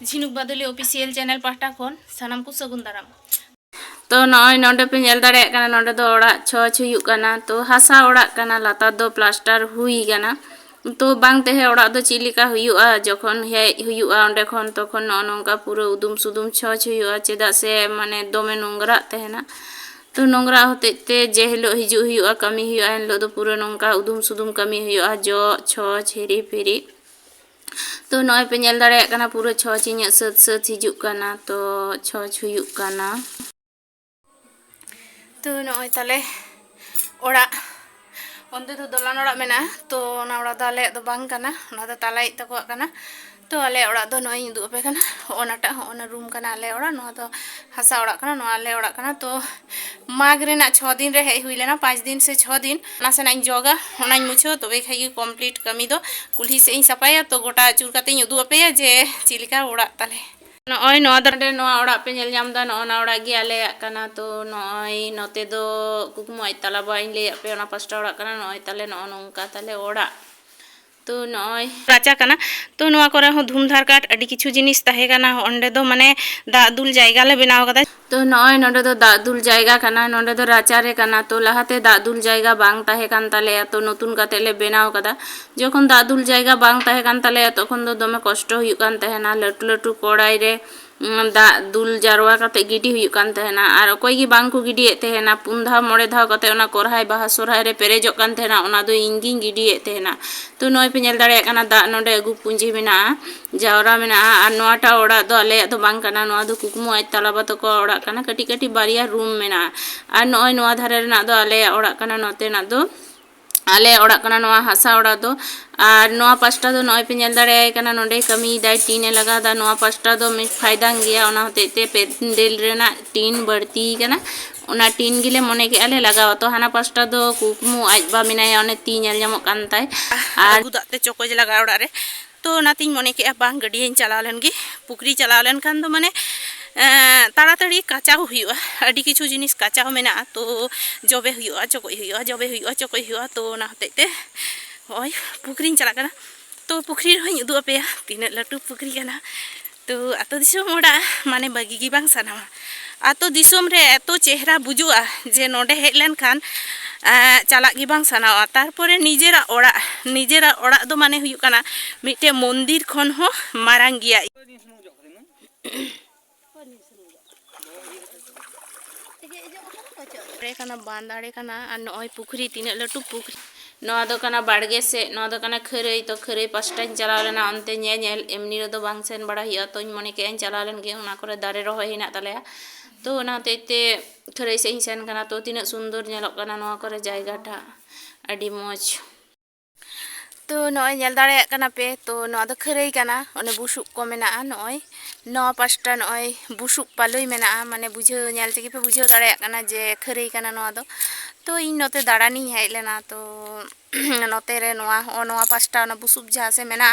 झिनुक बादली official channel पाहटा खन सानाम को सगुन दाराम। तो नॉय नोडे पे नेल दाड़े काना नोडे दो ओड़ा छछ हुयुक काना तो हासा ओड़ा काना लातार दो प्लास्टर हुई काना तो बांग तेहे ओड़ा दो चिलिका हुयुआ जखन हे हुयुआ ओंडे खन तखन नोंका पूरा उदुम सुदुम छछ हुयुआ चेदा से माने दोमे नोंगरा तेहना तो नोंगरा होते ते जे हिलो हिजु हुयुआ कमी हुयुआ हिलो दो पूरा नोंका उदुम सुदुम कमी हुयुआ जो छछ हिरी फिरी तो नॉय पे नेल दाड़े काना पूरा छछ इᱧ सत सत हिजुक काना तो छछ हुयुक काना तो नॉय ताले ओड़ा onde do dolan oड़ा mena to na oड़ा do ale do bang kana ona do talai tako kana to ale oड़ा do noi du pe kana ona ta ona room kana ale oड़ा no do hasa oड़ा kana no ale oड़ा kana to mag rena 6 दिन रे हई हुई लेना 5 दिन से 6 दिन नासे nine जोगा ओना मुछो तो बे खाई कंप्लीट कमी दो कुल्ही से इन सफाया तो गोटा चूर काते उदु अपेया जे चिलिका ओड़ा ताले नॉय नो दरडे नो ओड़ा पे नेल जाम दा नो ना ओड़ा गे आले काना तो नॉय नोते दो कुकुम आई तला बाइन ले पे ओना पास्टा ओड़ा काना नॉय ताले नो नोंका ताले ओड़ा तो नॉय राचा काना तो नोआ करे हो धूमधार काट अडी किछु जिनिस ताहे काना ओंडे दो माने दा दुल जायगा ले बनाव कदा तो नॉय नोडे दो दा दुल जायगा काना नोडे दो राचा रे काना तो लहाते दा दुल जायगा बांग ताहे कान ताले तो नतुन काते ले बनाव कदा जखन दा दुल जायगा बांग ताहे कान ताले तखन दो दोमे कष्ट हुयुक कान ताहेना लटु लटु कोड़ाई रे दा दुल जारवा काते गिडी हुयुक कान ताहेना आर अकोय गी बांग को गिडीए ताहेना 5 धाव 9 धाव काते ओना कोरहाय बाहा सोरहाय रे पेरेजोक कान ताहेना ओना दो इंगिं गिडीए ताहेना तो नॉय पे नेल दाड़े काना दा नोडे अगु पुंजी मेना जावरा मेना आर नोआटा ओड़ा दो आले दो बांग काना नोआ दो कुकुमु आई तलाबा तो को ओड़ा काना कटी कटी बारिया रूम मेना आर नॉय नोआ धारे रेना दो आले ओड़ा काना नोते ना दो आले ओड़ा काना नोआ हासा ओड़ा दो आर नोआ पास्टा दो नॉय पे नेल दाड़े काना नोडे कमी दाई टीने लगा दा नोआ पास्टा दो मिस फायदा गया ओना होते पेंडेल रेना टीन बढ़ती काना ओना टीन गिले मने के आले लगावा तो हाना पास्टा दो कुकुमु आजबा मिनाया ओने ती नेल जामो कान ताय आर गुदाते चोकोज लगा ओड़ा रे तो नातिन मने के बांग गडियन चला लेन गी पुकरी चला लेन खान दो माने ताड़ाताड़ी काचा हुआ अड़ी किछु जिनिस काचा मेना तो जबे हुआ चोकोय हुआ जबे हुआ चोकोय हुआ तो ना होते होय पुकरी चला कना तो पुकरी हई उदु अपेया तीन लटू पुकरी कना तो आतो दिसोम ओड़ा माने बागी गी बांग साना आतो दिसोम रे एतो चेहरा बुजुआ जे नोडे हेज लेन खान चला गी बांग सानावा तारपरे निजेरा ओड़ा दो माने हुयुक काना मिटे मंदिर खन हो मारांग गिया काना बांदाड़े काना आ नय पुखरी तीन लटू पुखरी नोआ दो काना बाड़गे से नोआ दो काना खरई तो खरई पास्टा चला लेना अंते नेल एमनी रे दो बांग सेन बड़ा हिया तो मने के चला लेन गे ओना करे दारे रहोय हिना ताले तो ओना तेते खरई से सेन काना तो तिना सुंदर नेलक काना नोआ करे जायगाटा अडी मोज तो नय नेल दाड़े काना पे तो नोआ दो खरई काना ओने बुसुक को मेना नय नोआ पास्टा नय बुसुक पालुई मेना माने बुझे नेल तेगे पे बुझे दाड़े काना जे खरई काना नोआ दो तो इन नोते दाड़ानी हेज लेना तो नोते रे नोआ पास्टा ओना बुसुब जहाँ से मेना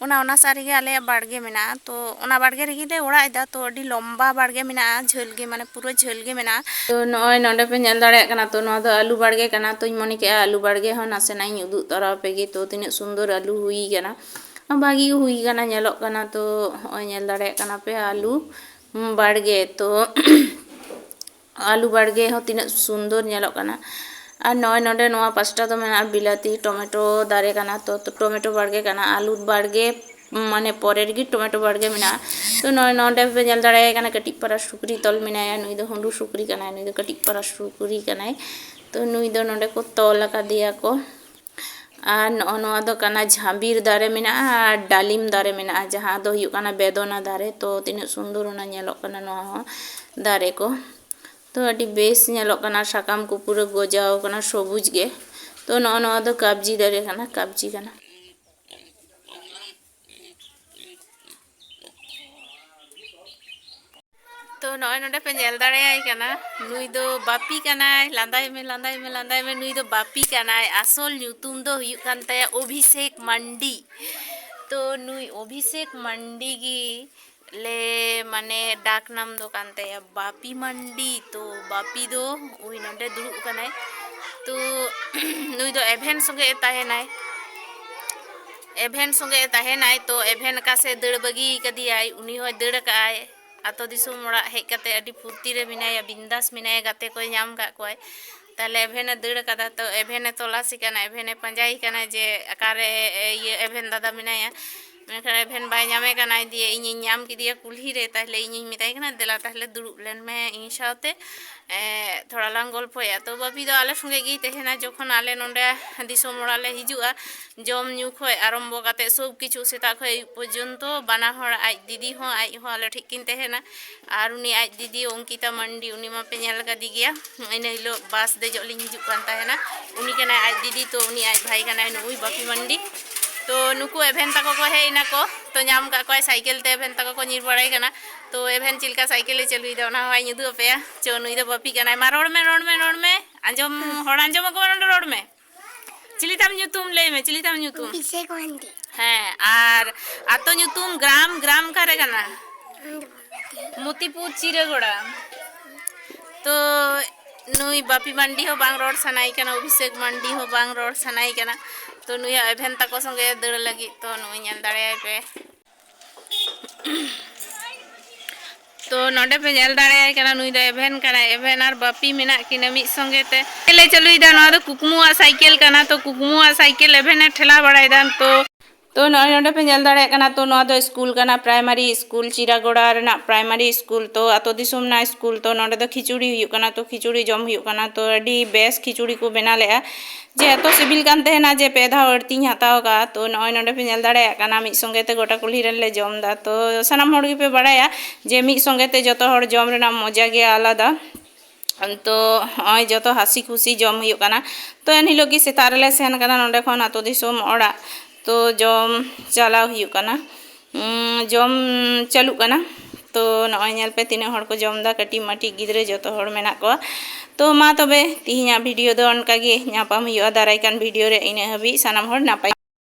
ओना सारी गे आले बाड़गे मेना तो ओना बाड़गे रेगी ले ओड़ा इदा तो अडी लंबा बाड़गे मेना झोल गे माने पूरा झोल गे मेना तो नय नोडे पे नेल दाड़े काना तो नोआ दो आलू बाड़गे काना तो मने के आलू बाड़गे हो नासे नाई उदु तरा पेगे तो तिने सुंदर आलू हुई काना बागी हुई काना नेलक काना तो ओय नेल दाड़े काना पे आलू बाड़गे तो आलू बाड़गे हो तिना सुंदर नेलक काना और नय नोडे नोआ पास्टा तो मेना बिलाती टमेटो दारे काना तो टमेटो बाड़गे काना आलू बाड़गे माने परेर गी टमेटो बाड़गे मेना तो नय नोडे पे नेल दाड़े काना कटी पारा सुकरी तल मेनाया नुई दो हुंडू सुकरी काना नुई दो कटी पारा सुकरी काना तो नुई दो नोडे को तल कादिया को और नोआ दो काना झाबीर दारे मेना डालिम दारे मेना जहाँ दो हुयुक काना बेदना दारे तो तिना सुंदर ओना नेलक काना नोआ हो दारे को तो अडी बेस नेलक काना साकाम को पूरा गजाव काना सबुज गे तो नोआ दो काबजी दारे काना काबजी काना तो नय नोडे पे नेल दाड़े आई काना नुई दो बापी कानाय लांदाय में नुई दो बापी कानाय आसल ᱧᱩᱛᱩᱢ दो हुयुक कान ताया अभिषेक मंडी तो नुई अभिषेक मंडी गी ले माने डाक नाम दो कान ताया बापी मंडी तो बापी दो उई नोडे दुड़ुब कानाय तो नुई दो एभेन संगे ताहेनाय एभेन संगे तहेनाय तो एभेन का से दड़ बगी कदियाय उनी होय दड़ काय आतो दिसुम ओड़ा हेज कते अडी फुर्ती रे मिनाया बिंदास मिनाया गाते को नाम का कोय ताले एभेने दड़ कदा तो एभेने तलासी काना एभेने पंजाई काना जे अकारे ये एभेन दादा मिनाया मेनखान एभेन बाय नामे काना दिए इᱧ नाम किदिया कुल्ही रे ताले इᱧ मिताई काना देला ताले दुड़ुब लेन मे इन साथे थोड़ा लांग गल्पया तो बापी दो आले संगे गी तहेना जखन आले नोंडे दिसोम ओड़ा ले हिजुआ जम न्यू खय आरम्भ काते सब किछु सेता खय पर्यन्तो बाना हर आज दीदी हो आज हो आले ठीक किन तहेना आर उनी आज दीदी अंकिता मंडी उनी मा पे नेल कादी गया इन हिलो बास देजो लिंग हिजुक कान तहेना उनी केना आज दीदी तो उनी आज भाई काना नुई बापी मंडी तो नुकु एभेन तको को हेना को तो नाम का कोय साइकिल ते एभेन तको को निर बड़ाई काना तो एभेन चिलका साइकिल चलुई दा ना हाय नुदु पे चो नुई दा बापी काना मा रोड में आंजम हड़ आंजम को रोड में चिली ताम ᱧᱩᱛᱩᱢ ले में चिली ताम ᱧᱩᱛᱩᱢ अभिषेक मंडी हाँ आर आतो ᱧᱩᱛᱩᱢ ग्राम करे काना मोतीपुर चिरगोड़ा तो नुई बापी मंडी हो बांग रोड सनाई काना अभिषेक मंडी हो बांग रोड सनाई काना तो नुई एभेन तको संगे दड़ लगी तो नुई नेल दाड़े पे तो नोडे पे नेल दाड़े काना नुई दो एभेन काना एभेन आर बापी मेना किना मिद संगे ते ले चलुई दा नोआ दो कुकमुआ साइकिल काना तो कुकमुआ साइकिल एभेन ठेला बड़ाई दा तो नोडे पे नेल दाड़े काना तो नोआ दो स्कूल काना प्राइमरी स्कूल चिरागोड़ा रेना प्राइमरी स्कूल तो आतो दिसुम ना स्कूल तो नोडे दो खिचुड़ी हुयुक काना तो खिचुड़ी जम हुयुक काना तो अडी बेस खिचुड़ी को बना लेआ जे तो सिबिल कान तहेना जे पे धा अड़ती हताव का तो नोय नोडे पे नेल दाड़े काना मिद संगे ते गोटा कुल्ही रे ले जम दा तो सनाम हड़ पे बड़ाया जे मिद संगे ते जतो हड़ जम रेना मजा गे आलादा तो हय जतो हासी खुशी जम हुयुक काना तो एन हिलो की सेता रे ले सेन काना नोडे खन आतो दिसुम ओड़ा तो जम चला हुयुक काना जम चालू काना तो नय नेल पे तीन हड़ को जम दा कटी माटी गिद्रे जतो हड़ मेना को तो मा तबे तिहिना वीडियो दो अनका गे नापाम हुयुआ दाराय कान वीडियो रे इने हबी सानाम हड़ नापाय।